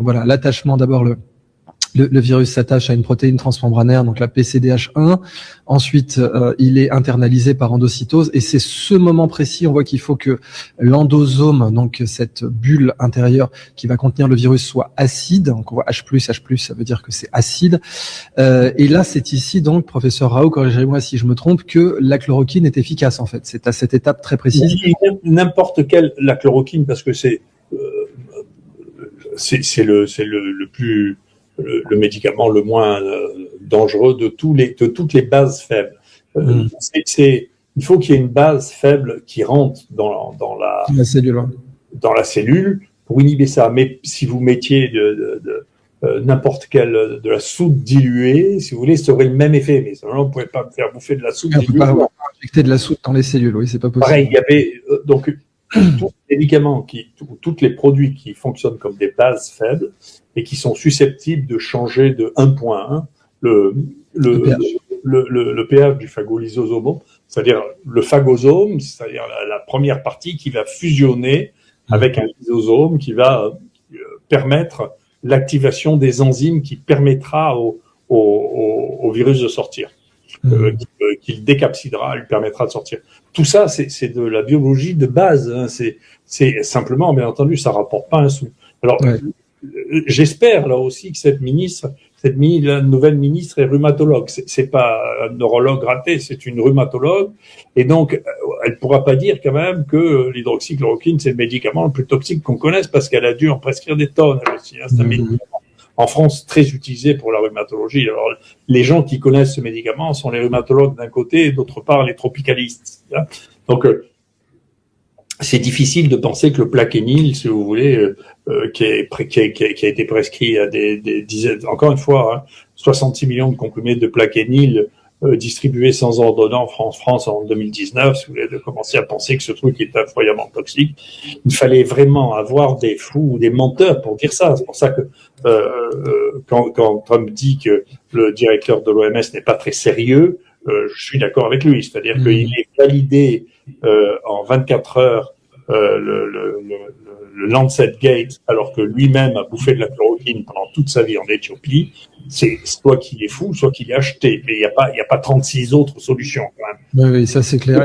Voilà, l'attachement d'abord, le virus s'attache à une protéine transmembranaire, donc la PCDH1. Ensuite, il est internalisé par endocytose, et c'est ce moment précis, on voit qu'il faut que l'endosome, donc cette bulle intérieure qui va contenir le virus, soit acide. Donc on voit H+, ça veut dire que c'est acide. Et là, c'est ici donc, professeur Rao, corrigez-moi si je me trompe, que la chloroquine est efficace en fait. C'est à cette étape très précise. N'importe quelle, la chloroquine, parce que c'est le médicament le moins dangereux de toutes les bases faibles. Il faut qu'il y ait une base faible qui rentre dans la cellule pour inhiber ça. Mais si vous mettiez n'importe quelle de la soude diluée, si vous voulez, ça aurait le même effet. Mais on ne pouvait pas me faire bouffer de la soude diluée. On ne peut pas injecter de la soude dans les cellules, oui, c'est pas possible. Pareil, il y avait donc tous les médicaments, tous les produits qui fonctionnent comme des bases faibles et qui sont susceptibles de changer de 1.1 le pH du phagolysosome, c'est-à-dire le phagosome, c'est-à-dire la première partie qui va fusionner avec un lysosome qui va permettre l'activation des enzymes qui permettra au virus de sortir. Qu'il décapsidera, lui permettra de sortir. Tout ça, c'est de la biologie de base. Hein. C'est simplement, bien entendu, ça rapporte pas un sou. Alors, j'espère là aussi que la nouvelle ministre est rhumatologue. C'est pas un neurologue raté, c'est une rhumatologue. Et donc, elle pourra pas dire quand même que l'hydroxychloroquine, c'est le médicament le plus toxique qu'on connaisse parce qu'elle a dû en prescrire des tonnes. Elle aussi, hein. C'est un médicament en France très utilisé pour la rhumatologie. Alors, les gens qui connaissent ce médicament sont les rhumatologues d'un côté et d'autre part les tropicalistes. Donc, c'est difficile de penser que le Plaquenil, si vous voulez, qui a été prescrit à des dizaines, encore une fois, hein, 66 millions de comprimés de Plaquenil distribués sans ordonnance en France en 2019, si vous voulez, de commencer à penser que ce truc est incroyablement toxique. Il fallait vraiment avoir des fous ou des menteurs pour dire ça. C'est pour ça que quand Trump dit que le directeur de l'OMS n'est pas très sérieux, je suis d'accord avec lui. C'est-à-dire qu'il est validé en 24 heures le Lancet Gate, alors que lui-même a bouffé de la chloroquine pendant toute sa vie en Éthiopie. C'est soit qu'il est fou, soit qu'il est acheté. Mais il n'y a pas 36 autres solutions quand même. Oui, ça c'est clair.